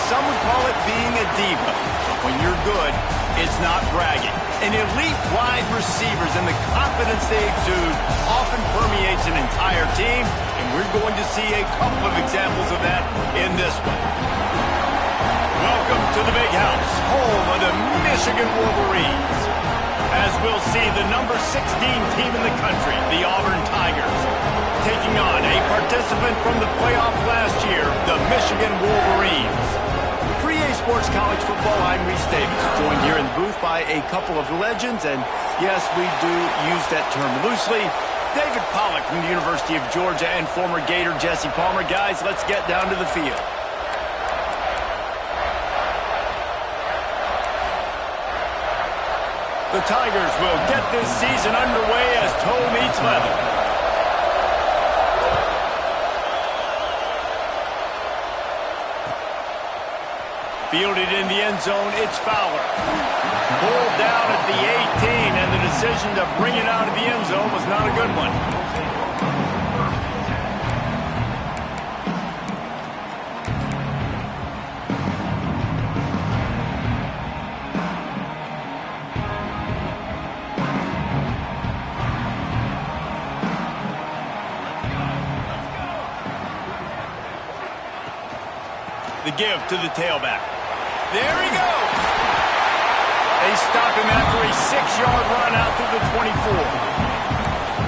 some would call it being a diva. But when you're good, it's not bragging. And elite wide receivers and the confidence they exude often permeates an entire team, and we're going to see a couple of examples of that in this one. Welcome to the Big House, home of the Michigan Wolverines. As we'll see, the number 16 team in the country, the Auburn Tigers, taking on a participant from the playoff last year, the Michigan Wolverines. For EA Sports College Football, I'm Reese Davis, joined here in the booth by a couple of legends, and yes, we do use that term loosely. David Pollack from the University of Georgia and former Gator Jesse Palmer. Guys, let's get down to the field. The Tigers will get this season underway as toe meets leather. Fielded in the end zone, it's Fowler. Pulled down at the 18, and the decision to bring it out of the end zone was not a good one. The give to the tailback. There he goes. They stop him after a 6-yard run out to the 24.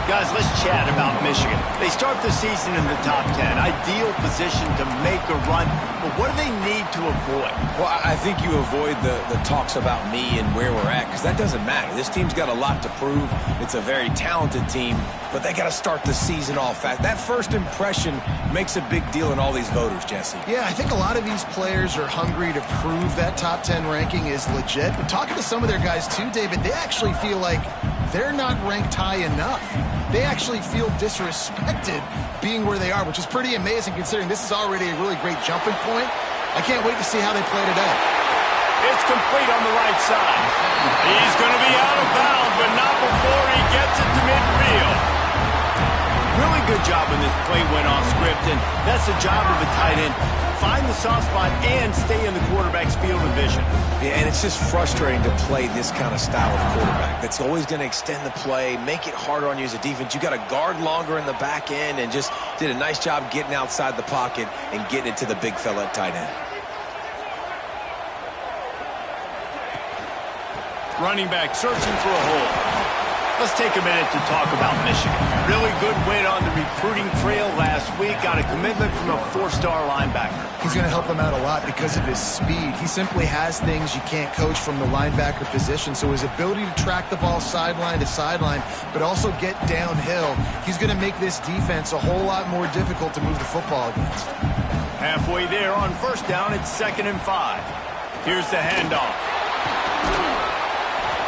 Guys, let's chat about Michigan. They start the season in the top 10. Ideal position to make a run. But what do they need to avoid? Well, I think you avoid the talks about me and where we're at, because that doesn't matter. This team's got a lot to prove. It's a very talented team, but they got to start the season off fast. That first impression makes a big deal in all these voters, Jesse. Yeah, I think a lot of these players are hungry to prove that top 10 ranking is legit. But talking to some of their guys too, David, they actually feel like they're not ranked high enough. They actually feel disrespected being where they are, which is pretty amazing considering this is already a really great jumping point. I can't wait to see how they play today. It's complete on the right side. He's going to be out of bounds, but not before he gets it to midfield. Really good job when this play went off script, and that's the job of a tight end. Find the soft spot and stay in the quarterback's field of vision. Yeah, and it's just frustrating to play this kind of style of quarterback. That's always going to extend the play, make it harder on you as a defense. You got to guard longer in the back end, and just did a nice job getting outside the pocket and getting it to the big fella at tight end. Running back searching for a hole. Let's take a minute to talk about Michigan. Really good win on the recruiting trail last week. Got a commitment from a 4-star linebacker. He's going to help them out a lot because of his speed. He simply has things you can't coach from the linebacker position. So his ability to track the ball sideline to sideline, but also get downhill, he's going to make this defense a whole lot more difficult to move the football against. Halfway there on first down, it's 2nd and 5. Here's the handoff.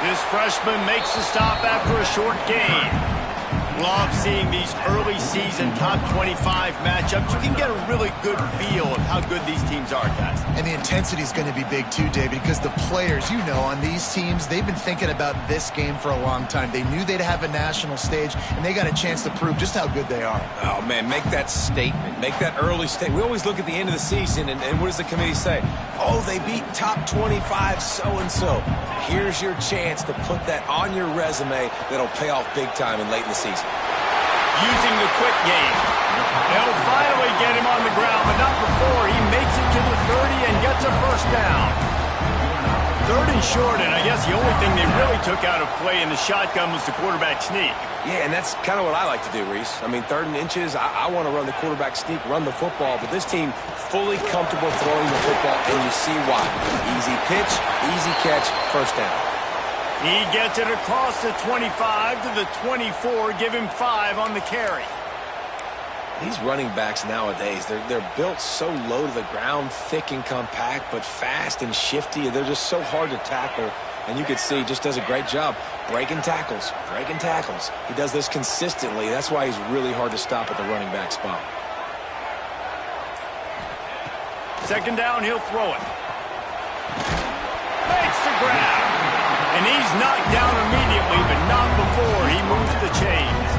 This freshman makes the stop after a short gain. Love seeing these early season top 25 matchups. You can get a really good feel of how good these teams are, guys. And the intensity is going to be big too, David, because the players, you know, on these teams, they've been thinking about this game for a long time. They knew they'd have a national stage, and they got a chance to prove just how good they are. Oh, man, make that statement. Make that early statement. We always look at the end of the season, and what does the committee say? Oh, they beat top 25 so-and-so. Here's your chance to put that on your resume that'll pay off big time and late in the season. Using the quick game. They'll finally get him on the ground, but not before he makes it to the 30 and gets a first down. 3rd and short, and I guess the only thing they really took out of play in the shotgun was the quarterback sneak. Yeah, and that's kind of what I like to do, Reese. I mean, 3rd and inches, I want to run the quarterback sneak, run the football, but this team fully comfortable throwing the football, and you see why. Easy pitch, easy catch, first down. He gets it across the 25 to the 24, give him 5 on the carry. These running backs nowadays, they're built so low to the ground, thick and compact, but fast and shifty. They're just so hard to tackle. And you could see he just does a great job breaking tackles, breaking tackles. He does this consistently. That's why he's really hard to stop at the running back spot. 2nd down, he'll throw it. Makes the grab. And he's knocked down immediately, but not before he moves the chains.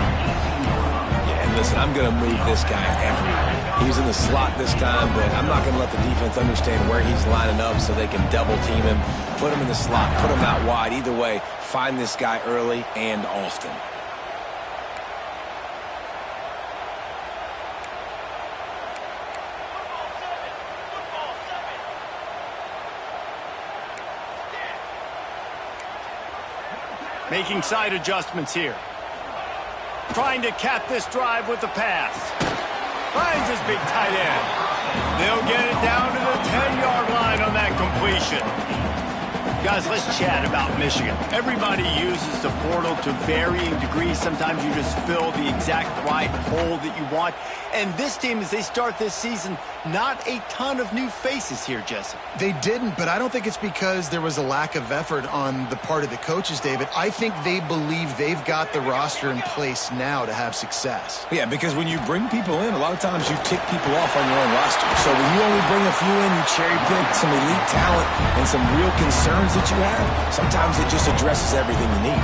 Yeah, and listen, I'm going to move this guy everywhere. He was in the slot this time, but I'm not going to let the defense understand where he's lining up so they can double team him, put him in the slot, put him out wide. Either way, find this guy early and often. Making side adjustments here. Trying to cap this drive with the pass. Finds his big tight end. They'll get it down to the 10-yard line on that completion. Guys, let's chat about Michigan. Everybody uses the portal to varying degrees. Sometimes you just fill the exact right hole that you want. And this team, as they start this season, not a ton of new faces here, Jesse. They didn't, but I don't think it's because there was a lack of effort on the part of the coaches, David. I think they believe they've got the roster in place now to have success. Yeah, because when you bring people in, a lot of times you tick people off on your own roster. So when you only bring a few in, you cherry pick some elite talent and some real concerns that you have, sometimes it just addresses everything you need.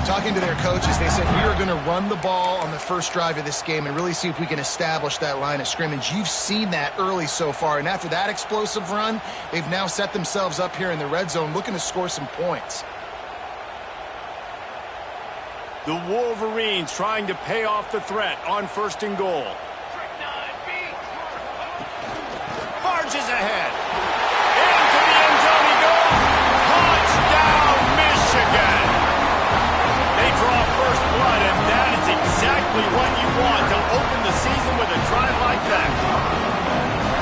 Talking to their coaches, they said, we are going to run the ball on the first drive of this game and really see if we can establish that line of scrimmage. You've seen that early so far, and after that explosive run, they've now set themselves up here in the red zone looking to score some points. The Wolverines trying to pay off the threat on 1st and goal. Marches ahead. Into the end zone he goes. Touchdown, Michigan. They draw first blood, and that is exactly what you want to open the season with a drive like that.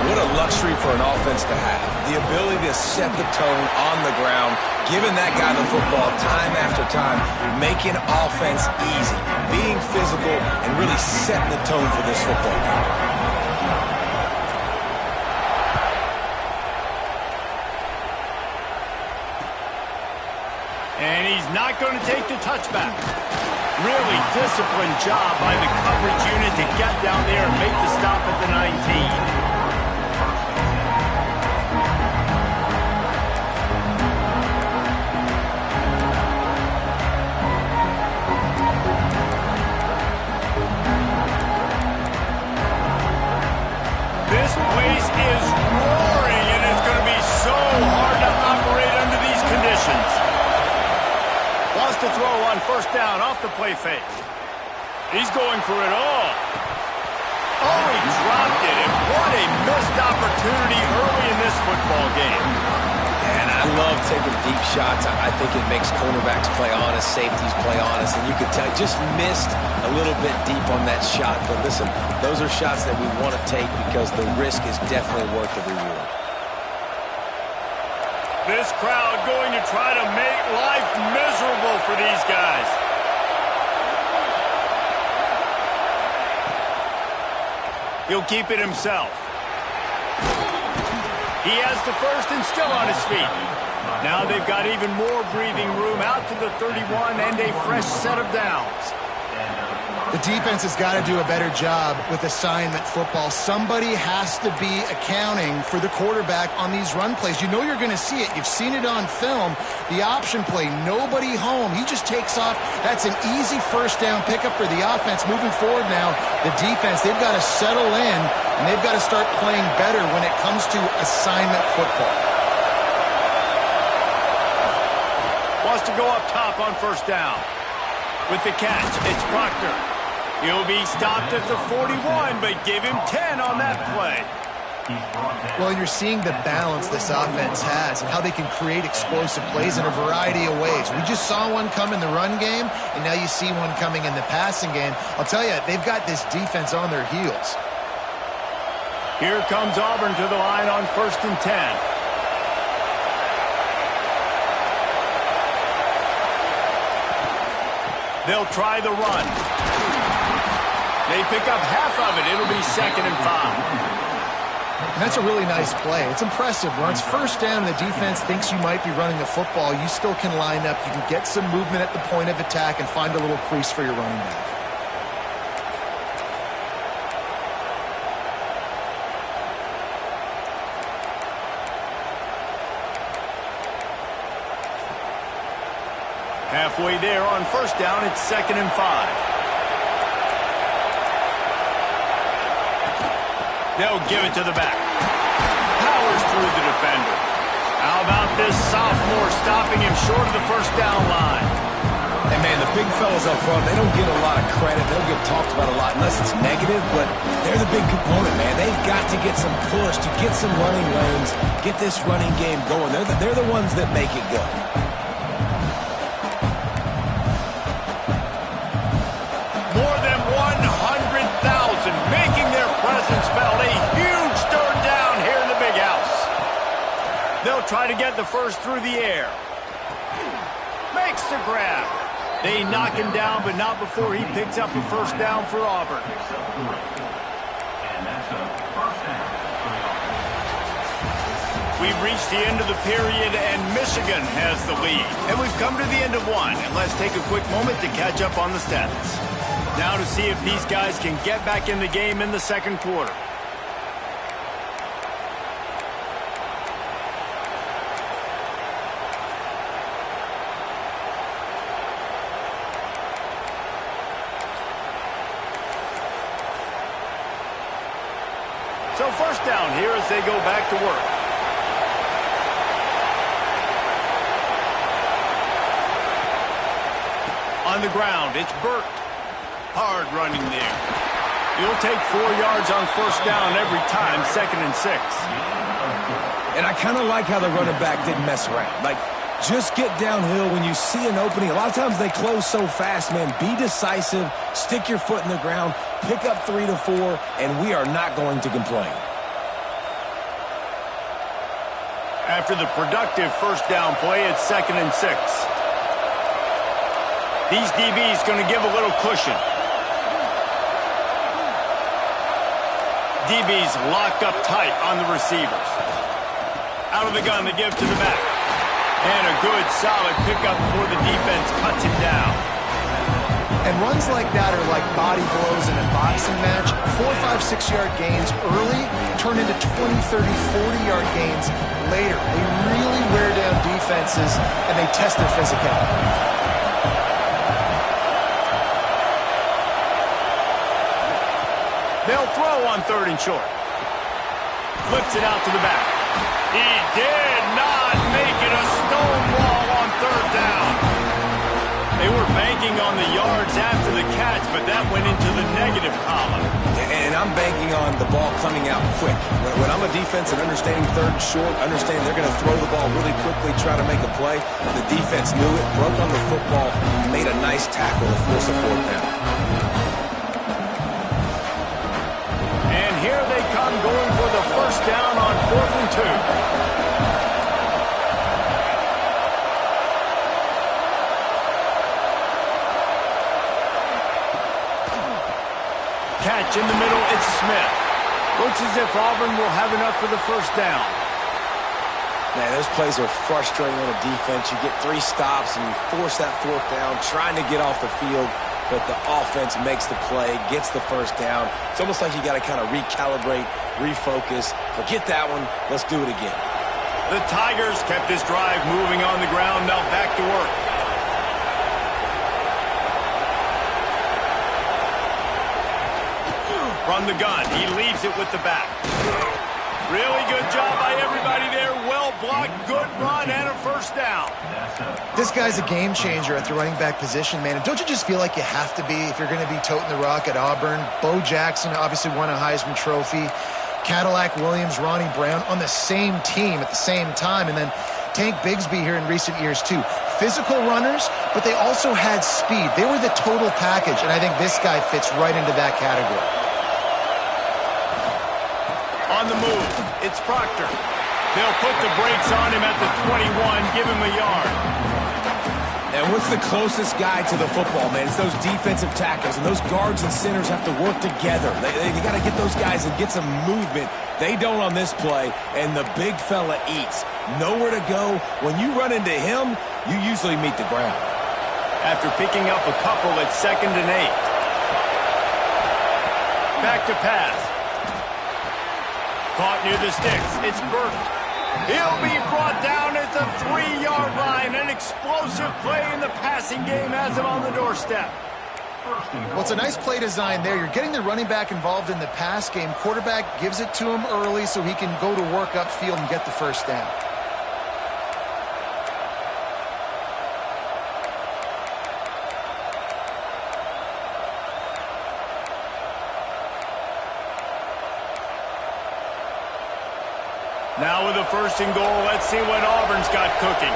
What a luxury for an offense to have. The ability to set the tone on the ground, giving that guy the football time after time, making offense easy, being physical, and really setting the tone for this football game. And he's not going to take the touchback. Really disciplined job by the coverage unit to get down there and make the stop at the 19. This place is roaring, and it's going to be so hard to operate under these conditions. Wants to throw on 1st down off the play fake. He's going for it all. Oh, he dropped it, and what a missed opportunity early in this football game. And I love taking deep shots. I think it makes cornerbacks play honest, safeties play honest, and you could tell just missed a little bit deep on that shot. But listen, those are shots that we want to take because the risk is definitely worth the reward. This crowd going to try to make life miserable for these guys. He'll keep it himself. He has the first and still on his feet. Now they've got even more breathing room out to the 31 and a fresh set of downs. The defense has got to do a better job with assignment football. Somebody has to be accounting for the quarterback on these run plays. You know you're going to see it. You've seen it on film. The option play, nobody home. He just takes off. That's an easy 1st down pickup for the offense. Moving forward now, the defense, they've got to settle in, and they've got to start playing better when it comes to assignment football. Wants to go up top on 1st down. With the catch, it's Proctor. He'll be stopped at the 41, but give him 10 on that play. Well, you're seeing the balance this offense has and how they can create explosive plays in a variety of ways. We just saw one come in the run game, and now you see one coming in the passing game. I'll tell you, they've got this defense on their heels. Here comes Auburn to the line on 1st and 10. They'll try the run. They pick up half of it. It'll be 2nd and 5. And that's a really nice play. It's impressive. When it's 1st down and the defense thinks you might be running the football, you still can line up. You can get some movement at the point of attack and find a little crease for your running back. Halfway there on 1st down, it's 2nd and 5. They'll give it to the back. Powers through the defender. How about this sophomore stopping him short of the first down line? And, man, the big fellas up front, they don't get a lot of credit. They don't get talked about a lot unless it's negative, but they're the big component, man. They've got to get some push to get some running lanes, get this running game going. They're the ones that make it go. More than 100,000 making their presence felt. A huge third down here in the big house. They'll try to get the first through the air. Makes the grab. They knock him down, but not before he picks up a first down for Auburn. We've reached the end of the period, and Michigan has the lead. And we've come to the end of one, and let's take a quick moment to catch up on the stats. Now to see if these guys can get back in the game in the second quarter. So first down here as they go back to work. On the ground, it's Burt. Hard running there. He'll take 4 yards on first down every time, 2nd and 6. And I kind of like how the running back didn't mess around. Like, just get downhill when you see an opening. A lot of times they close so fast, man. Be decisive, stick your foot in the ground, pick up 3 to 4, and we are not going to complain. After the productive first down play, it's 2nd and 6. These DBs going to give a little cushion. DBs locked up tight on the receivers. Out of the gun, they give to the back. And a good, solid pickup before the defense cuts him down. And runs like that are like body blows in a boxing match. 4, 5, 6-yard gains early turn into 20, 30, 40-yard gains later. They really wear down defenses, and they test their physicality. They'll throw on 3rd and short. Flips it out to the back. He did not make it a stonewall on 3rd down. They were banking on the yards after the catch, but that went into the negative column. And I'm banking on the ball coming out quick. When I'm a defense and understanding 3rd and short, understand they're going to throw the ball really quickly, try to make a play. The defense knew it, broke on the football, made a nice tackle to force a 4th down. Here they come going for the first down on 4th and 2. Catch in the middle, it's Smith. Looks as if Auburn will have enough for the first down. Man, those plays are frustrating on a defense. You get 3 stops and you force that 4th down, trying to get off the field. But the offense makes the play, gets the first down. It's almost like you got to kind of recalibrate, refocus. Forget that one. Let's do it again. The Tigers kept this drive moving on the ground. Now back to work. From the gun, he leaves it with the back. Really good job by everybody there. Well blocked, good run, and a first down. This guy's a game changer at the running back position, man. And don't you just feel like you have to be if you're going to be toting the rock at Auburn? Bo Jackson obviously won a Heisman Trophy. Cadillac Williams, Ronnie Brown on the same team at the same time. And then Tank Bigsby here in recent years, too. Physical runners, but they also had speed. They were the total package, and I think this guy fits right into that category. On the move, it's Proctor. They'll put the brakes on him at the 21, give him a yard. And what's the closest guy to the football, man? It's those defensive tackles, and those guards and centers have to work together. They got to get those guys and get some movement. They don't on this play, and the big fella eats. Nowhere to go. When you run into him, you usually meet the ground. After picking up a couple at 2nd and 8. Back to pass. Caught near the sticks. It's Burt. He'll be brought down at the 3-yard line. An explosive play in the passing game has him on the doorstep. Well, it's a nice play design there. You're getting the running back involved in the pass game. Quarterback gives it to him early so he can go to work upfield and get the first down. Now with a 1st and goal, let's see what Auburn's got cooking.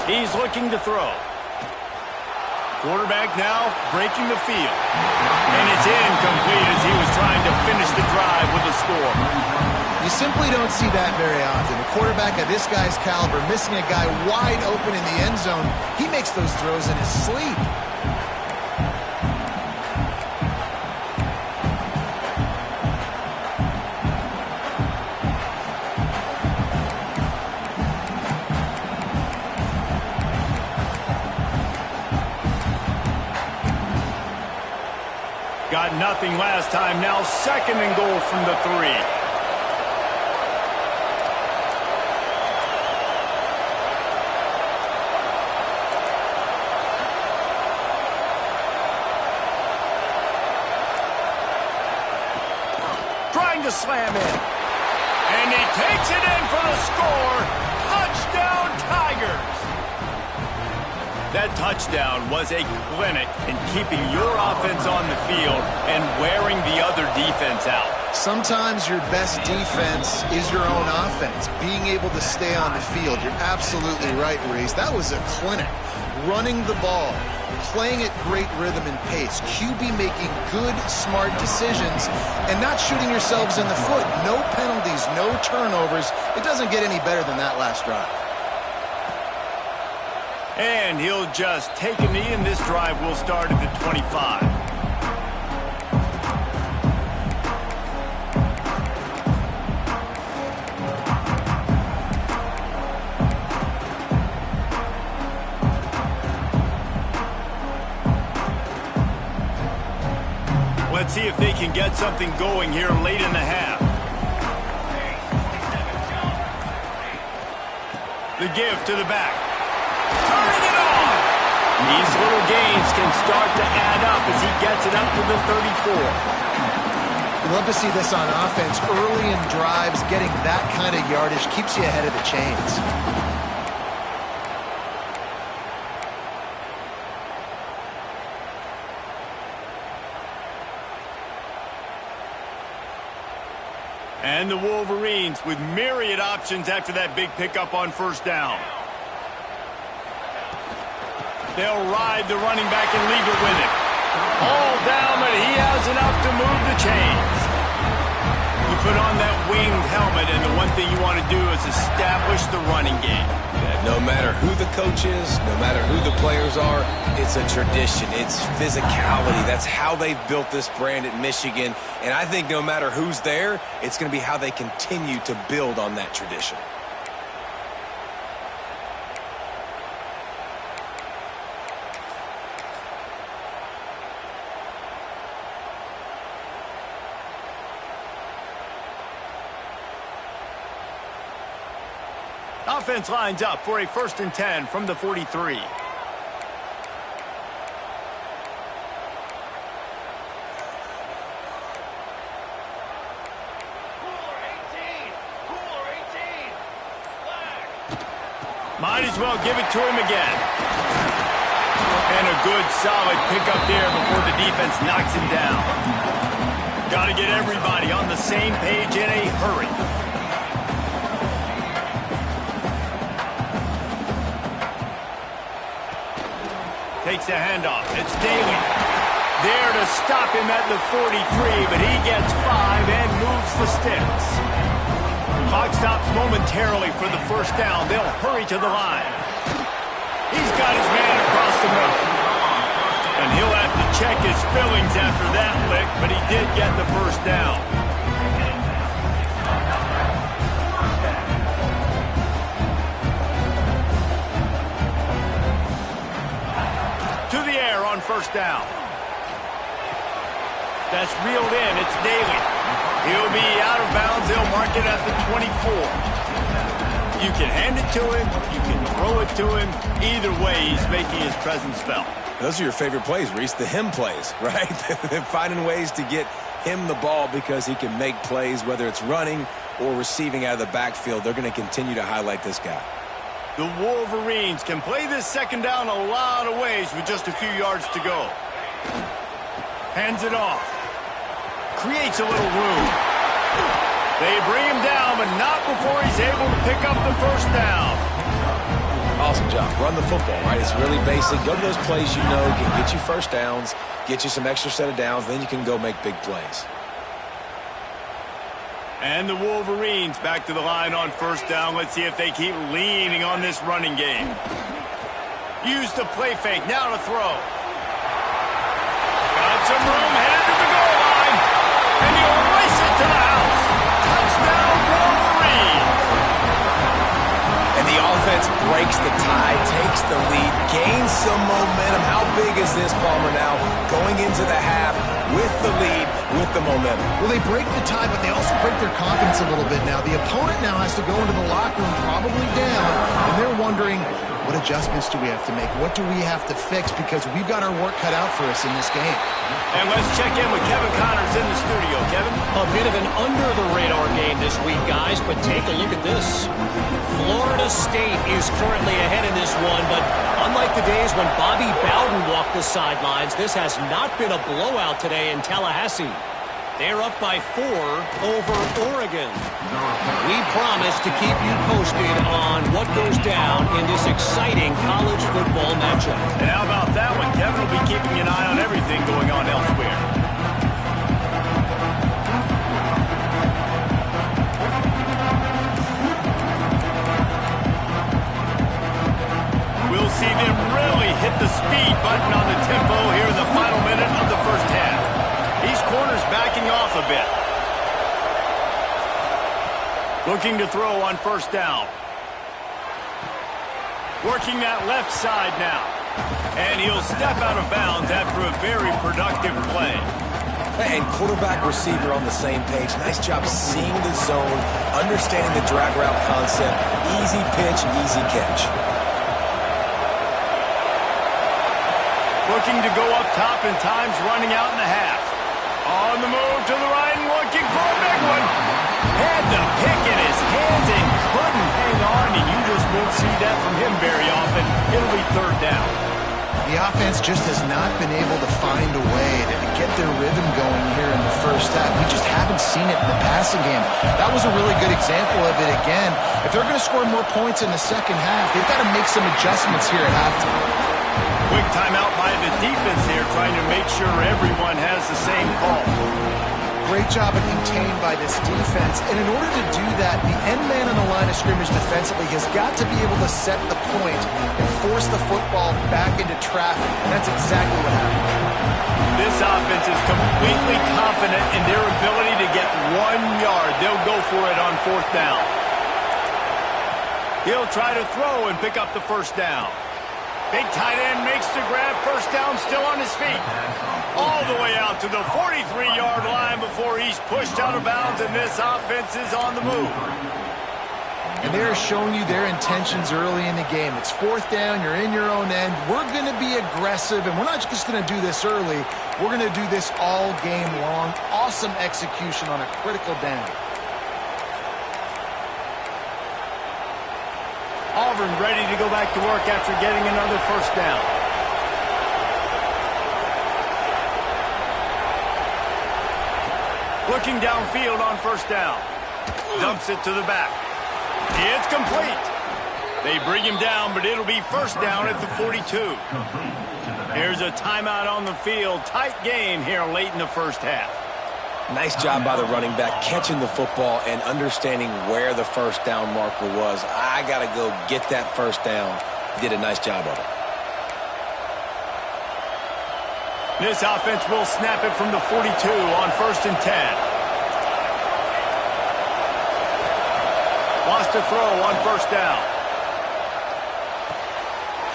He's looking to throw. Quarterback now breaking the field. And it's incomplete as he was trying to finish the drive with a score. You simply don't see that very often. A quarterback of this guy's caliber missing a guy wide open in the end zone. He makes those throws in his sleep. Got nothing last time. Now 2nd and goal from the 3. Trying to slam in. And he takes it in for the score. Touchdown, Tigers. That touchdown was a clinic in keeping your offense on the field and wearing the other defense out. Sometimes your best defense is your own offense, being able to stay on the field. You're absolutely right, Reese. That was a clinic. Running the ball, playing at great rhythm and pace, QB making good, smart decisions, and not shooting yourselves in the foot. No penalties, no turnovers. It doesn't get any better than that last drive. And he'll just take a knee, and this drive will start at the 25. Let's see if they can get something going here late in the half. The give to the back. Turning it on. These little gains can start to add up as he gets it up to the 34. You love to see this on offense. Early in drives, getting that kind of yardage keeps you ahead of the chains. And the Wolverines with myriad options after that big pickup on 1st down. They'll ride the running back and leave it with him. All down, but he has enough to move the chains. You put on that winged helmet, and the one thing you want to do is establish the running game. Yeah, no matter who the coach is, no matter who the players are, it's a tradition. It's physicality. That's how they've built this brand at Michigan. And I think no matter who's there, it's going to be how they continue to build on that tradition. Offense lines up for a 1st and 10 from the 43. Might as well give it to him again. And a good, solid pickup there before the defense knocks him down. Got to get everybody on the same page in a hurry. Takes the handoff. It's Daly. There to stop him at the 43, but he gets 5 and moves the sticks. Clock stops momentarily for the 1st down. They'll hurry to the line. He's got his man across the middle. And he'll have to check his fillings after that lick, but he did get the 1st down. To the air on first down. That's reeled in. It's Daly. He'll be out of bounds. They'll mark it at the 24. You can hand it to him. You can throw it to him. Either way, he's making his presence felt. Those are your favorite plays, Reese, the him plays, right? Finding ways to get him the ball because he can make plays, whether it's running or receiving out of the backfield. They're going to continue to highlight this guy. The Wolverines can play this second down a lot of ways with just a few yards to go. Hands it off. Creates a little room. They bring him down, but not before he's able to pick up the first down. Awesome job. Run the football, right? It's really basic. Go to those plays you know can get you first downs, get you some extra set of downs, then you can go make big plays. And the Wolverines back to the line on first down. Let's see if they keep leaning on this running game. Use the play fake. Now to throw. Got some room. Headed to the goal line. And he'll race it to the house. Touchdown, Wolverines. And the offense breaks the tie, takes the lead, gains some momentum. How big is this, Palmer, now? Going into the half with the lead, with the momentum. Well, they break the tie, but they also break their confidence a little bit now. The opponent now has to go into the locker room probably down, and they're wondering, what adjustments do we have to make? What do we have to fix? Because we've got our work cut out for us in this game. And let's check in with Kevin Connors in the studio. Kevin? A bit of an under-the-radar game this week, guys, but take a look at this. Florida State is currently ahead in this one, but unlike the days when Bobby Bowden walked the sidelines, this has not been a blowout today in Tallahassee. They're up by 4 over Oregon. We promise to keep you posted on what goes down in this exciting college football matchup. And how about that one? Kevin will be keeping an eye on everything going on elsewhere. We'll see them really hit the speed button on the tempo here in the final minute of the first half. These corners backing off a bit. Looking to throw on first down. Working that left side now. And he'll step out of bounds after a very productive play. And quarterback receiver on the same page. Nice job seeing the zone, understanding the drag route concept. Easy pitch, easy catch. Looking to go up top, and time's running out in the half. On the move to the right and looking for a big one. Had the pick in his hands and couldn't hang on, and you just won't see that from him very often. It'll be third down. The offense just has not been able to find a way to get their rhythm going here in the first half. We just haven't seen it in the passing game. That was a really good example of it again. If they're going to score more points in the second half, they've got to make some adjustments here at halftime. Quick timeout by the defense here, trying to make sure everyone has the same call. Great job of contained by this defense. And in order to do that, the end man on the line of scrimmage defensively has got to be able to set the point and force the football back into traffic. And that's exactly what happened. This offense is completely confident in their ability to get 1 yard. They'll go for it on fourth down. He'll try to throw and pick up the first down. Big tight end makes the grab. First down, still on his feet. All the way out to the 43-yard line before he's pushed out of bounds, and this offense is on the move. And they're showing you their intentions early in the game. It's fourth down. You're in your own end. We're going to be aggressive, and we're not just going to do this early. We're going to do this all game long. Awesome execution on a critical down. Auburn ready to go back to work after getting another first down. Looking downfield on first down. Dumps it to the back. It's complete. They bring him down, but it'll be first down at the 42. Here's a timeout on the field. Tight game here late in the first half. Nice job by the running back, catching the football and understanding where the first down marker was. I got to go get that first down. He did a nice job of it. This offense will snap it from the 42 on first and 10. Wants to throw on first down.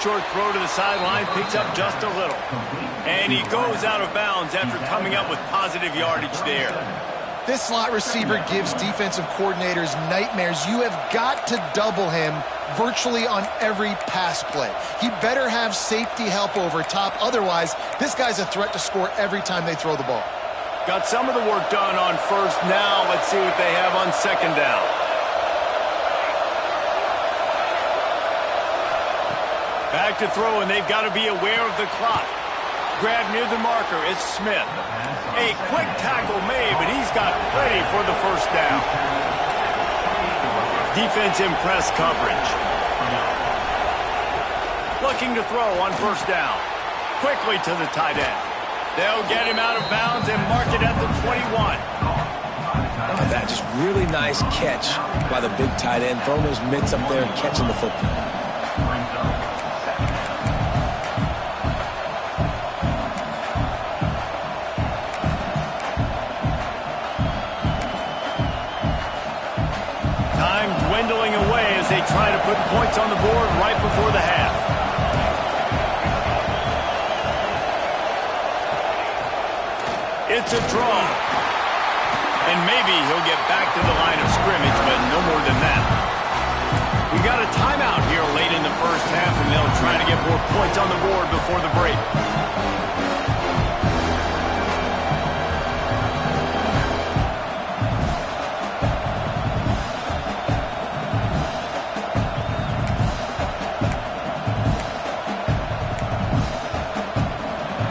short throw to the sideline, picks up just a little. And he goes out of bounds after coming up with positive yardage there. This slot receiver gives defensive coordinators nightmares. You have got to double him virtually on every pass play. He better have safety help over top. Otherwise, this guy's a threat to score every time they throw the ball. Got some of the work done on first. Now let's see what they have on second down. Back to throw, and they've got to be aware of the clock. Grab near the marker is Smith. A quick tackle made, but he's got plenty for the first down. Defense in press coverage. Looking to throw on first down. Quickly to the tight end. They'll get him out of bounds and mark it at the 21. That just really nice catch by the big tight end. Throwing those mitts up there and catching the football. Time dwindling away as they try to put points on the board right before the half. It's a draw. And maybe he'll get back to the line of scrimmage, but no more than that. We got a timeout here late in the first half, and they'll try to get more points on the board before the break.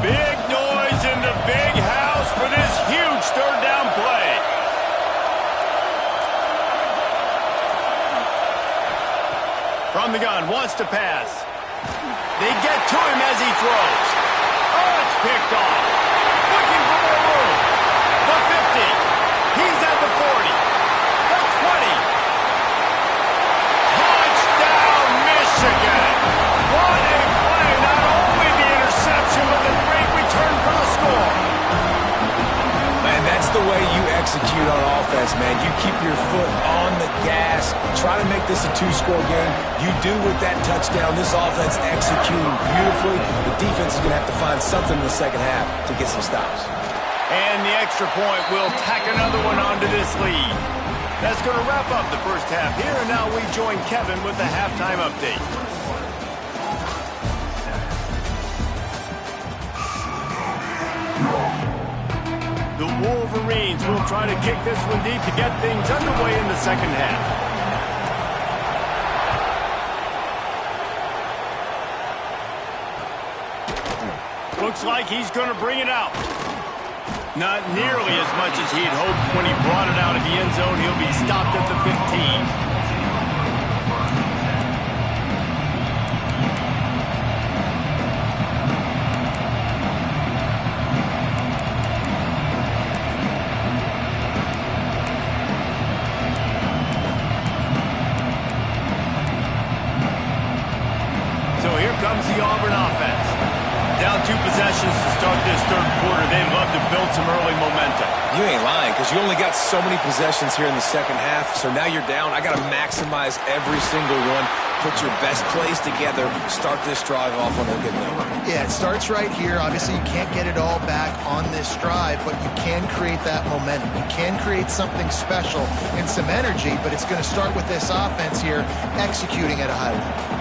Big noise in the big house for this huge third down play. From the gun, wants to pass. They get to him as he throws. Oh, it's picked off. Looking for more room. The 50. He's at the 40. The 20. Touchdown, Michigan. What a play. Not only the interception, but the great return for the score. Man, that's the way you execute on offense, man. You keep your foot on the gas. Try to make this a two-score game. You do with that touchdown. This offense executing beautifully. The defense is going to have to find something in the second half to get some stops. And the extra point will tack another one onto this lead. That's going to wrap up the first half here, and now we join Kevin with the halftime update. The Wolverines will try to kick this one deep to get things underway in the second half. Looks like he's going to bring it out. Not nearly as much as he'd hoped when he brought it out of the end zone. He'll be stopped at the 15. Comes the Auburn offense. Down 2 possessions to start this third quarter. They'd love to build some early momentum. You ain't lying, because you only got so many possessions here in the second half. So now you're down. I got to maximize every single one. Put your best plays together. Start this drive off on a good note. Yeah, it starts right here. Obviously, you can't get it all back on this drive, but you can create that momentum. You can create something special and some energy, but it's going to start with this offense here executing at a high level.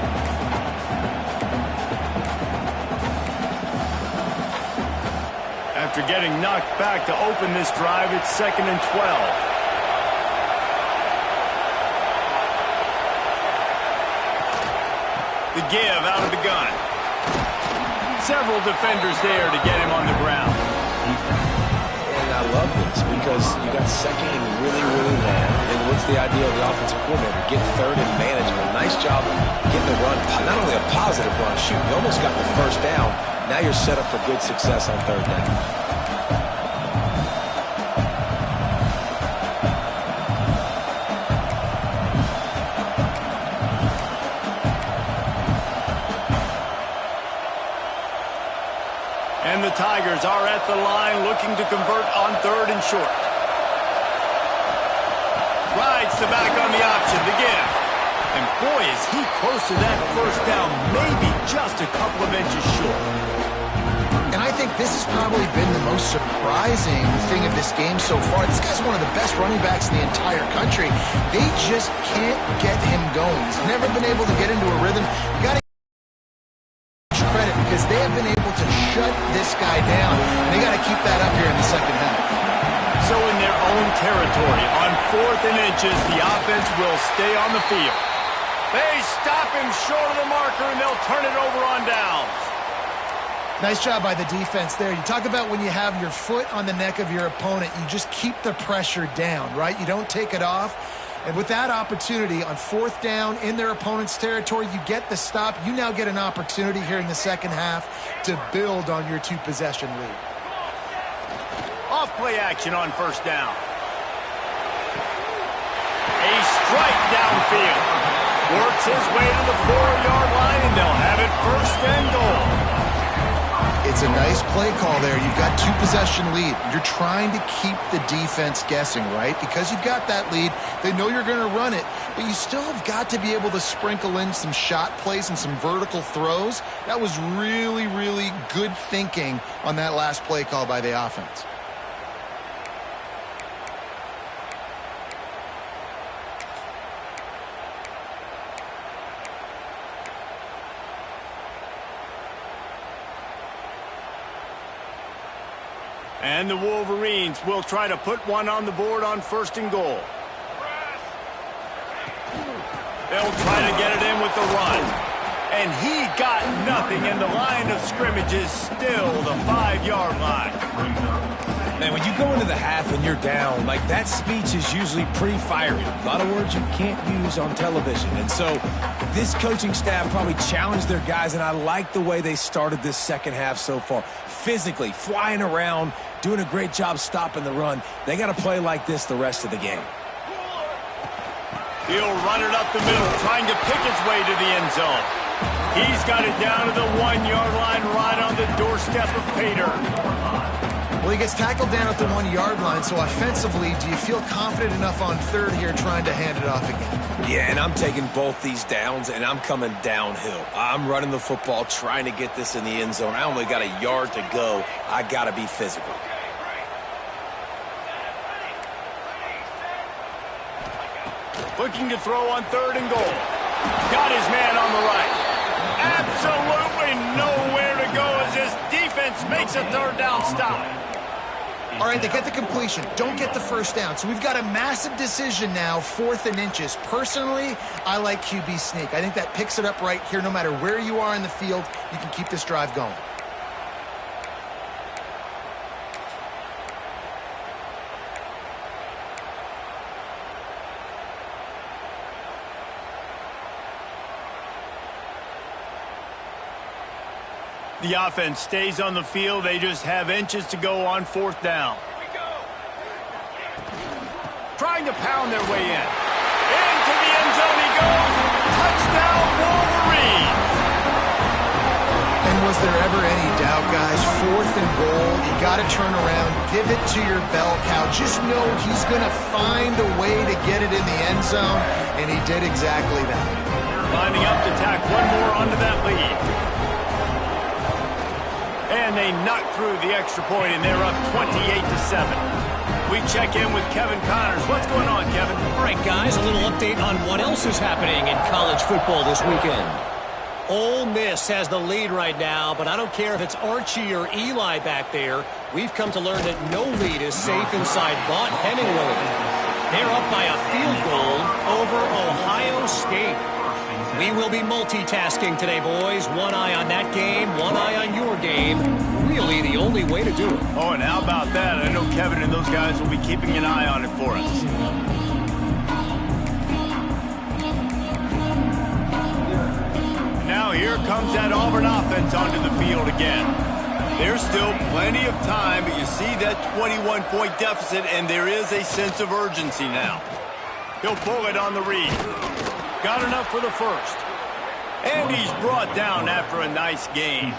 After getting knocked back to open this drive, it's 2nd and 12. The give out of the gun. Several defenders there to get him on the ground. And I love this because you got second and really, really long. And what's the idea of the offensive coordinator? Get third and management. Nice job getting the run. Not only a positive run, shoot, you almost got the first down. Now you're set up for good success on third down. And the Tigers are at the line looking to convert on 3rd and short. Rides the back on the option, the give. And boy, is he close to that first down, maybe just a couple of inches short. And I think this has probably been the most surprising thing of this game so far. This guy's one of the best running backs in the entire country. They just can't get him going. He's never been able to get into a rhythm. You got to give credit because they have been able to shut this guy down. And they got to keep that up here in the second half. So in their own territory, on 4th and inches, the offense will stay on the field. They stop him short of the marker, and they'll turn it over on downs. Nice job by the defense there. You talk about when you have your foot on the neck of your opponent, you just keep the pressure down, right? You don't take it off. And with that opportunity on 4th down in their opponent's territory, you get the stop. You now get an opportunity here in the second half to build on your 2-possession lead. Off play action on 1st down. A strike downfield. Works his way to the 4-yard line, and they'll have it 1st and goal. It's a nice play call there. You've got 2-possession lead. You're trying to keep the defense guessing, right? Because you've got that lead, they know you're going to run it, but you still have got to be able to sprinkle in some shot plays and some vertical throws. That was really, really good thinking on that last play call by the offense. And the Wolverines will try to put one on the board on 1st and goal. They'll try to get it in with the run. And he got nothing, and the line of scrimmage is still the 5-yard line. Man, when you go into the half and you're down, like that speech is usually pretty fiery. A lot of words you can't use on television. And so this coaching staff probably challenged their guys, and I like the way they started this second half so far. Physically, flying around, doing a great job stopping the run. They got to play like this the rest of the game. He'll run it up the middle, trying to pick his way to the end zone. He's got it down to the 1-yard line, right on the doorstep of Pater. Well, he gets tackled down at the 1-yard line, so offensively, do you feel confident enough on 3rd here trying to hand it off again? Yeah, and I'm taking both these downs, and I'm coming downhill. I'm running the football, trying to get this in the end zone. I only got a yard to go. I got to be physical. Looking to throw on 3rd and goal. Got his man on the right. Absolutely nowhere to go as this defense makes a 3rd down stop. All right, they get the completion. Don't get the 1st down. So we've got a massive decision now, 4th and inches. Personally, I like QB sneak. I think that picks it up right here. No matter where you are in the field, you can keep this drive going. The offense stays on the field. They just have inches to go on 4th down. Trying to pound their way in. Into the end zone he goes. Touchdown, Wolverines. And was there ever any doubt, guys? 4th and goal. You got to turn around. Give it to your bell cow. Just know he's going to find a way to get it in the end zone, and he did exactly that. Lining up to tack one more onto that lead. And they knock through the extra point, and they're up 28-7. We check in with Kevin Connors. What's going on, Kevin? All right, guys, a little update on what else is happening in college football this weekend. Ole Miss has the lead right now, but I don't care if it's Archie or Eli back there. We've come to learn that no lead is safe inside Vaught Hemingway. They're up by a field goal over Ohio State. We will be multitasking today, boys. One eye on that game, one eye on your game. Really the only way to do it. Oh, and how about that? I know Kevin and those guys will be keeping an eye on it for us. Now here comes that Auburn offense onto the field again. There's still plenty of time, but you see that 21-point deficit, and there is a sense of urgency now. He'll pull it on the read. Got enough for the first. And he's brought down after a nice gain.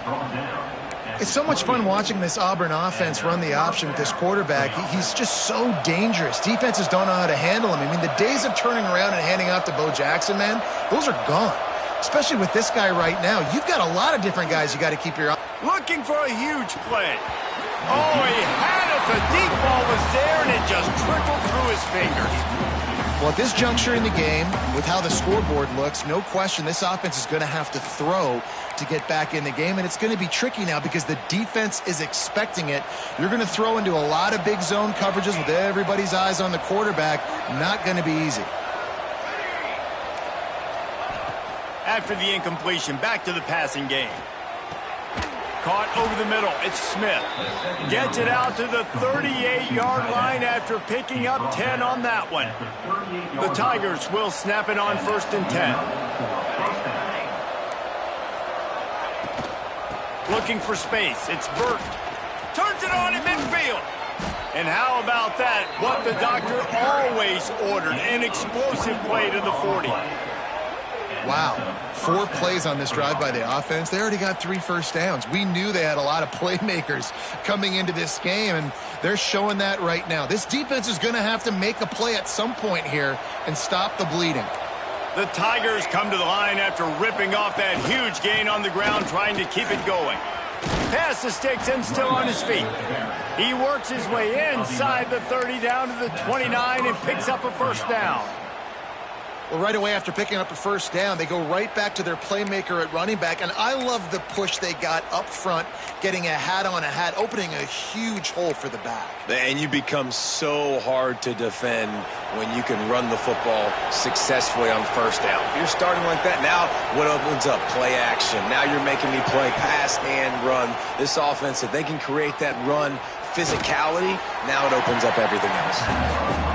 It's so much fun watching this Auburn offense run the option with this quarterback. He's just so dangerous. Defenses don't know how to handle him. I mean, the days of turning around and handing off to Bo Jackson, man, those are gone. Especially with this guy right now. You've got a lot of different guys you got to keep your eye. Looking for a huge play. Oh, he had it. The deep ball was there, and it just trickled through his fingers. Well, at this juncture in the game, with how the scoreboard looks, no question this offense is going to have to throw to get back in the game, and it's going to be tricky now because the defense is expecting it. You're going to throw into a lot of big zone coverages with everybody's eyes on the quarterback. Not going to be easy. After the incompletion, back to the passing game. Caught over the middle. It's Smith. Gets it out to the 38-yard line after picking up 10 on that one. The Tigers will snap it on 1st and 10. Looking for space. It's Burt. Turns it on in midfield. And how about that? What the doctor always ordered. An explosive play to the 40. Wow. 4 plays on this drive by the offense. They already got 3 first downs. We knew they had a lot of playmakers coming into this game, and they're showing that right now. This defense is going to have to make a play at some point here and stop the bleeding. The Tigers come to the line after ripping off that huge gain on the ground, trying to keep it going. Pass the sticks and still on his feet. He works his way inside the 30 down to the 29 and picks up a first down. Well, right away after picking up a first down, they go right back to their playmaker at running back. And I love the push they got up front, getting a hat on a hat, opening a huge hole for the back. And you become so hard to defend when you can run the football successfully on first down. You're starting like that. Now what opens up? Play action. Now you're making me play pass and run. This offense, if they can create that run physicality, now it opens up everything else.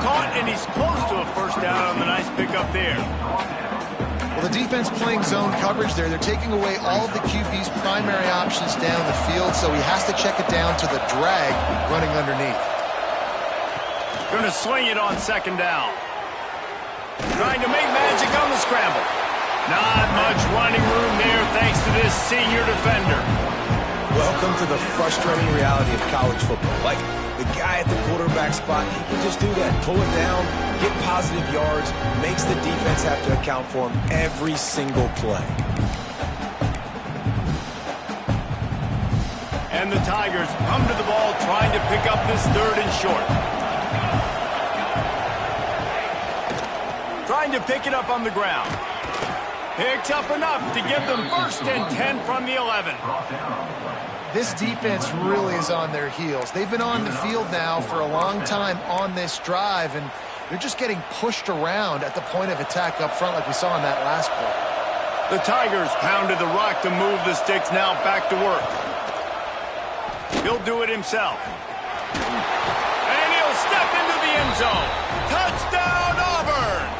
Caught, and he's close to a first down on the nice pickup there. Well, the defense playing zone coverage there. They're taking away all of the QB's primary options down the field, so he has to check it down to the drag running underneath. Going to swing it on 2nd down. Trying to make magic on the scramble. Not much running room there thanks to this senior defender. Welcome to the frustrating reality of college football. Like, the guy at the quarterback spot, he can just do that. Pull it down, get positive yards, makes the defense have to account for him every single play. And the Tigers come to the ball trying to pick up this 3rd and short. Trying to pick it up on the ground. Picks up enough to give them 1st and 10 from the 11. This defense really is on their heels. They've been on the field now for a long time on this drive, and they're just getting pushed around at the point of attack up front like we saw in that last play. The Tigers pounded the rock to move the sticks, now back to work. He'll do it himself. And he'll step into the end zone. Touchdown, Auburn!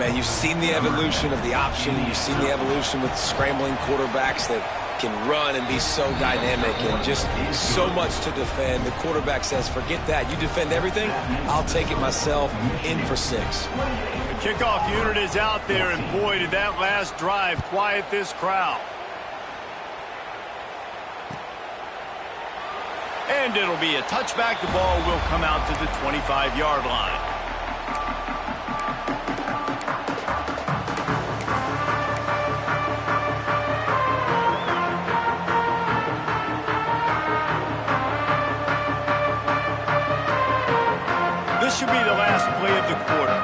Man, you've seen the evolution of the option. You've seen the evolution with scrambling quarterbacks that can run and be so dynamic and just so much to defend. The quarterback says, forget that. You defend everything, I'll take it myself. In for 6. The kickoff unit is out there, and boy, did that last drive quiet this crowd. And it'll be a touchback. The ball will come out to the 25-yard line. This should be the last play of the quarter.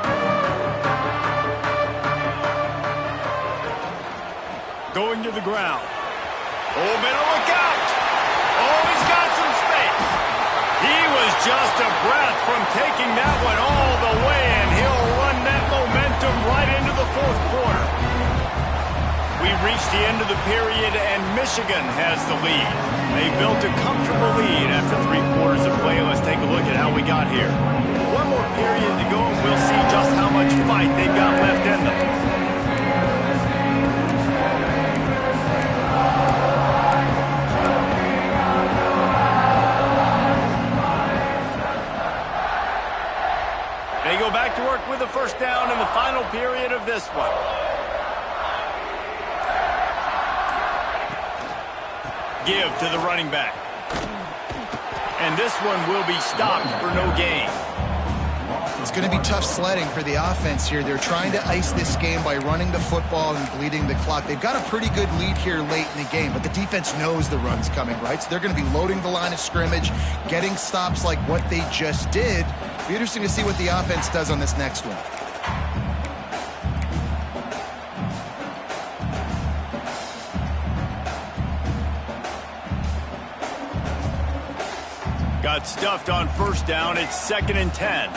Going to the ground. Oh, better look out. Oh, he's got some space. He was just a breath from taking that one all the way, and he'll run that momentum right into the 4th quarter. We've reached the end of the period, and Michigan has the lead. They built a comfortable lead after 3 quarters of play. Let's take a look at how we got here. One more period to go, and we'll see just how much fight they've got left in them. They go back to work with a first down in the final period of this one. Give to the running back. And this one will be stopped for no gain. It's going to be tough sledding for the offense here. They're trying to ice this game by running the football and bleeding the clock. They've got a pretty good lead here late in the game, but the defense knows the run's coming, right? So they're going to be loading the line of scrimmage, getting stops like what they just did. It'll be interesting to see what the offense does on this next one. Got stuffed on first down. It's 2nd and 10.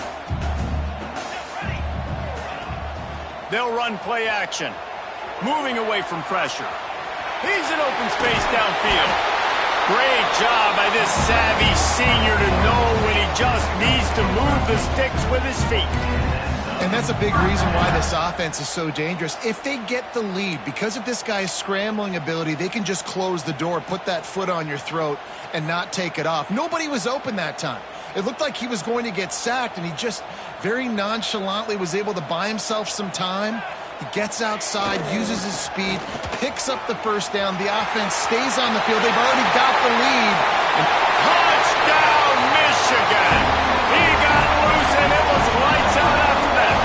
They'll run play action. Moving away from pressure. He's in open space downfield. Great job by this savvy senior to know when he just needs to move the sticks with his feet. And that's a big reason why this offense is so dangerous. If they get the lead, because of this guy's scrambling ability, they can just close the door, put that foot on your throat, and not take it off. Nobody was open that time. It looked like he was going to get sacked, and he just very nonchalantly was able to buy himself some time. He gets outside, uses his speed, picks up the first down. The offense stays on the field. They've already got the lead. Touchdown, Michigan! He got loose, and it was lights out after that.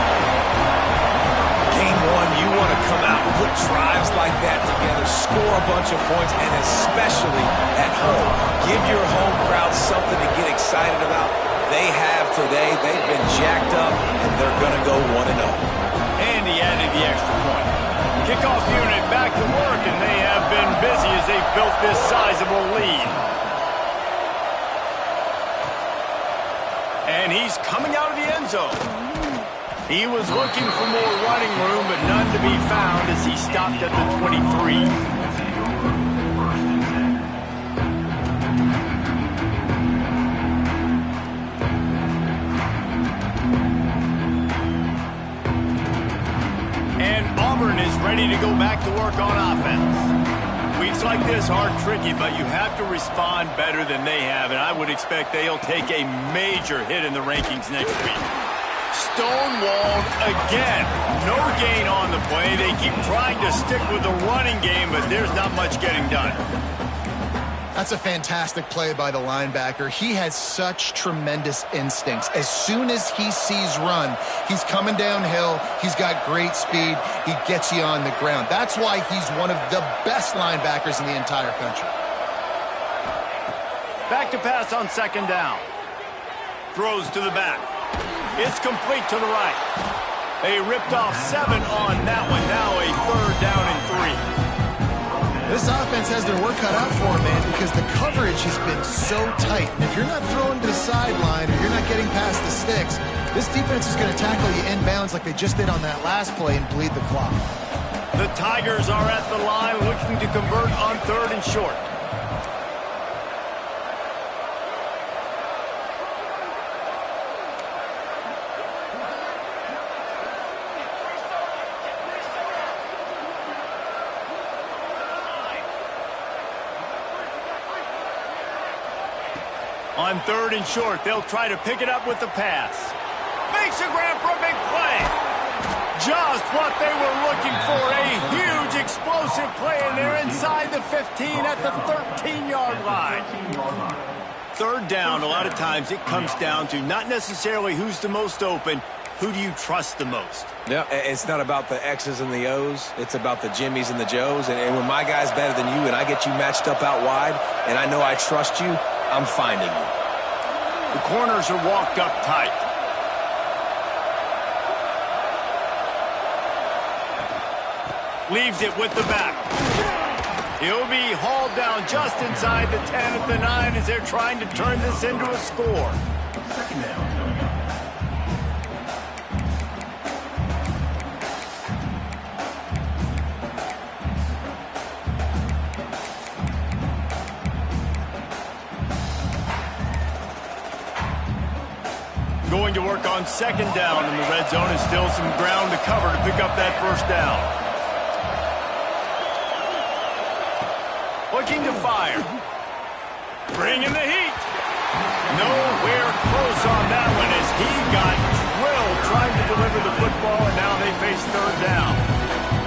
Game one, you want to come out, put drives like that together, score a bunch of points, and especially at home. Give your home crowd something to get excited about. They have today. They've been jacked up, and they're going to go 1-0. And he added the extra point. Kickoff unit back to work, and they have been busy as they've built this sizable lead. And he's coming out of the end zone. He was looking for more running room, but none to be found as he stopped at the 23. Auburn is ready to go back to work on offense. Weeks like this are tricky, but you have to respond better than they have, and I would expect they'll take a major hit in the rankings next week. Stonewalled again. No gain on the play. They keep trying to stick with the running game, but there's not much getting done. That's a fantastic play by the linebacker. He has such tremendous instincts. As soon as he sees run, he's coming downhill. He's got great speed. He gets you on the ground. That's why he's one of the best linebackers in the entire country. Back to pass on 2nd down. Throws to the back. It's complete to the right. They ripped off 7 on that one. Now a 3rd down and 3. This offense has their work cut out for them, man, because the coverage has been so tight. And if you're not throwing to the sideline or you're not getting past the sticks, this defense is going to tackle you inbounds like they just did on that last play and bleed the clock. The Tigers are at the line looking to convert on 3rd and short. On 3rd and short, they'll try to pick it up with the pass. Makes a grab for a big play. Just what they were looking for, a huge explosive play, and they're inside the 15 at the 13-yard line. 3rd down, a lot of times it comes down to not necessarily who's the most open, who do you trust the most? Yeah, it's not about the X's and the O's. It's about the Jimmies and the Joes. And when my guy's better than you and I get you matched up out wide and I know I trust you, I'm finding you. The corners are walked up tight. Leaves it with the back. He'll be hauled down just inside the 10 at the 9 as they're trying to turn this into a score. 2nd down. Going to work on 2nd down in the red zone, and still some ground to cover to pick up that 1st down. Looking to fire. Bringing the heat. Nowhere close on that one as he got drilled trying to deliver the football, and now they face 3rd down.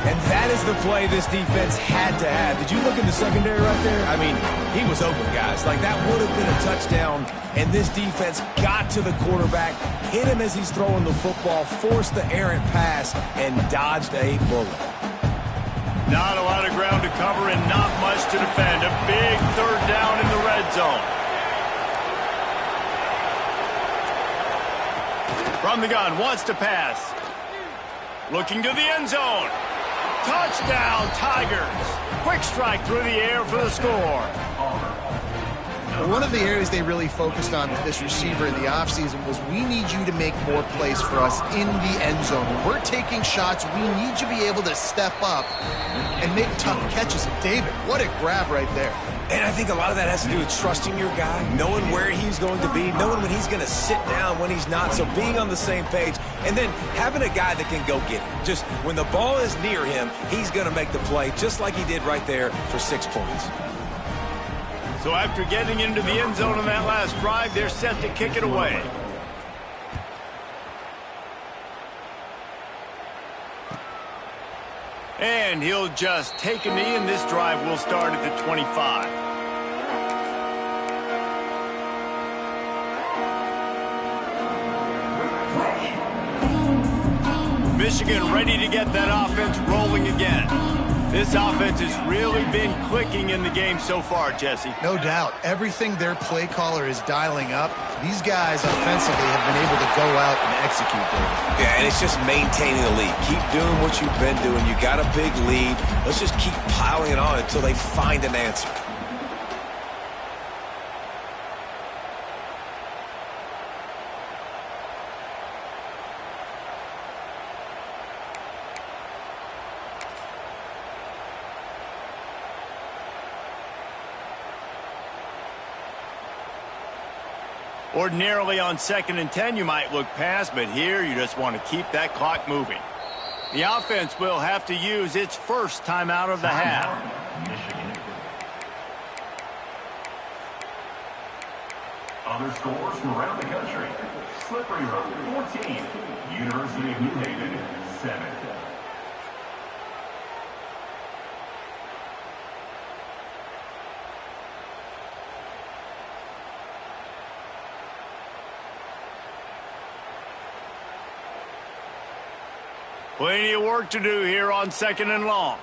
And that is was the play this defense had to have. Did you look at the secondary right there? I mean, he was open, guys. Like, that would have been a touchdown, and this defense got to the quarterback, hit him as he's throwing the football, forced the errant pass, and dodged a bullet. Not a lot of ground to cover and not much to defend. A big third down in the red zone. From the gun, wants to pass. Looking to the end zone. Touchdown, Tigers. Quick strike through the air for the score. One of the areas they really focused on with this receiver in the offseason was we need you to make more plays for us in the end zone. When we're taking shots, we need you to be able to step up and make tough catches. And David, what a grab right there. And I think a lot of that has to do with trusting your guy, knowing where he's going to be, knowing when he's going to sit down, when he's not, so being on the same page, and then having a guy that can go get it. Just when the ball is near him, he's going to make the play, just like he did right there for 6 points. So after getting into the end zone on that last drive, they're set to kick it away. And he'll just take a knee, and this drive will start at the 25. Michigan ready to get that offense rolling again. This offense has really been clicking in the game so far, Jesse. No doubt. Everything their play caller is dialing up, these guys offensively have been able to go out and execute them. Yeah, and it's just maintaining the lead. Keep doing what you've been doing. You got a big lead. Let's just keep piling it on until they find an answer. Ordinarily on 2nd and 10, you might look past, but here you just want to keep that clock moving. The offense will have to use its first timeout of the half. Other scores from around the country. Slippery Road, 14. University of New Haven, 7. Plenty of work to do here on 2nd and long.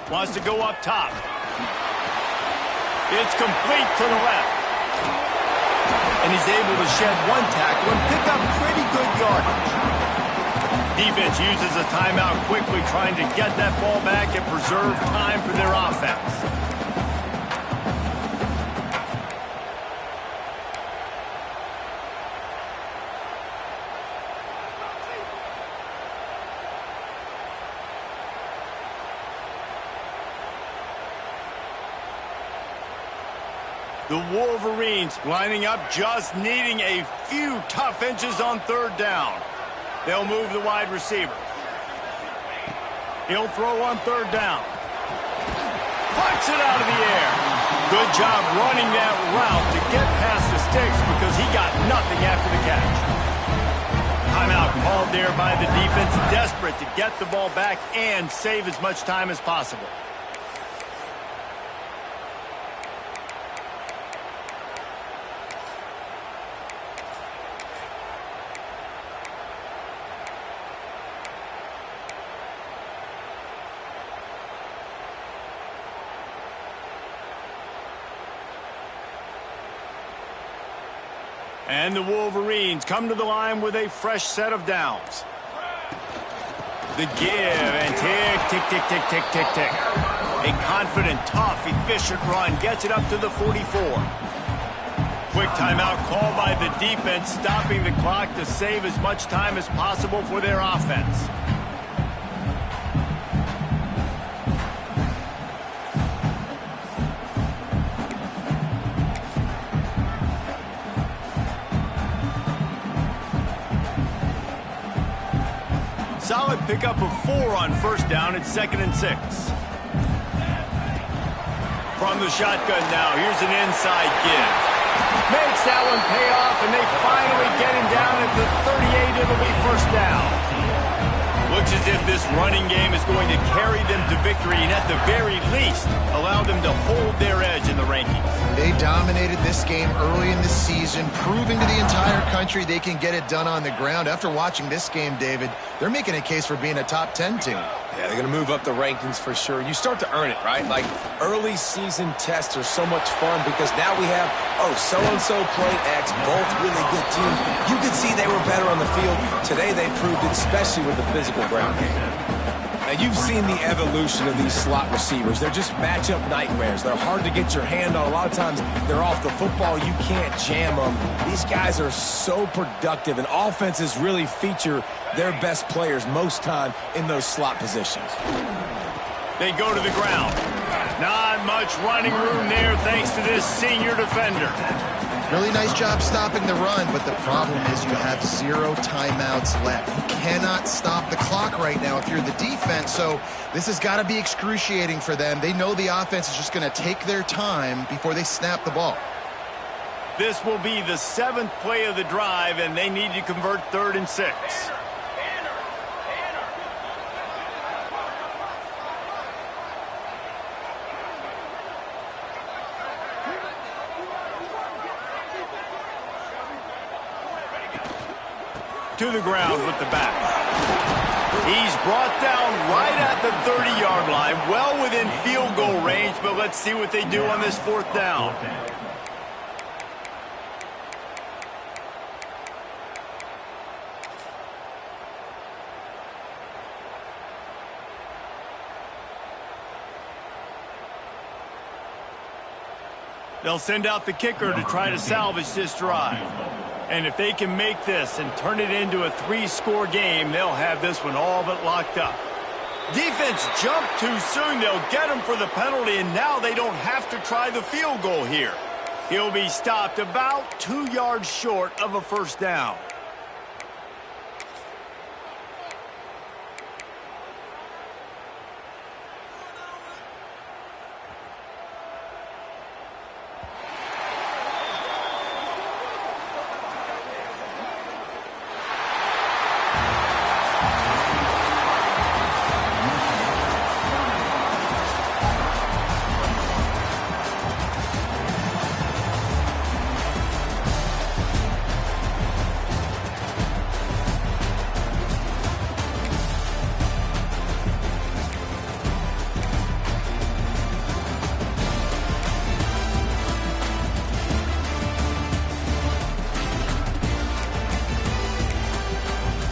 Wants to go up top. It's complete to the left. And he's able to shed one tackle and pick up pretty good yardage. Defense uses a timeout quickly, trying to get that ball back and preserve time for their offense. The Wolverines lining up, just needing a few tough inches on 3rd down. They'll move the wide receiver. He'll throw on 3rd down. Puts it out of the air. Good job running that route to get past the sticks because he got nothing after the catch. Timeout called there by the defense, desperate to get the ball back and save as much time as possible. And the Wolverines come to the line with a fresh set of downs. The give and tick, tick, tick, tick, tick, tick, tick. A confident, tough, efficient run gets it up to the 44. Quick timeout called by the defense, stopping the clock to save as much time as possible for their offense. Solid pickup of 4 on 1st down at 2nd and 6. From the shotgun now, here's an inside give. Makes that one pay off, and they finally get him down at the 38. It'll be first down. Looks as if this running game is going to carry them to victory and at the very least allow them to hold their edge in the rankings. They dominated this game early in the season, proving to the entire country they can get it done on the ground. After watching this game, David, they're making a case for being a top 10 team. Yeah, they're going to move up the rankings for sure. You start to earn it, right? Like, early season tests are so much fun because now we have, so-and-so playing X, both really good teams. You could see they were better on the field. Today they proved it, especially with the physical ground game. Now, you've seen the evolution of these slot receivers. They're just matchup nightmares. They're hard to get your hand on. A lot of times they're off the football. You can't jam them. These guys are so productive, and offenses really feature their best players most time in those slot positions. They go to the ground. Not much running room there thanks to this senior defender. Really nice job stopping the run, but the problem is you have 0 timeouts left. You cannot stop the clock right now if you're the defense, so this has got to be excruciating for them. They know the offense is just going to take their time before they snap the ball. This will be the 7th play of the drive, and they need to convert 3rd and 6. To the ground with the back. He's brought down right at the 30-yard line, well within field goal range, but let's see what they do on this 4th down. They'll send out the kicker to try to salvage this drive. And if they can make this and turn it into a 3-score game, they'll have this one all but locked up. Defense jumped too soon. They'll get him for the penalty, and now they don't have to try the field goal here. He'll be stopped about 2 yards short of a first down.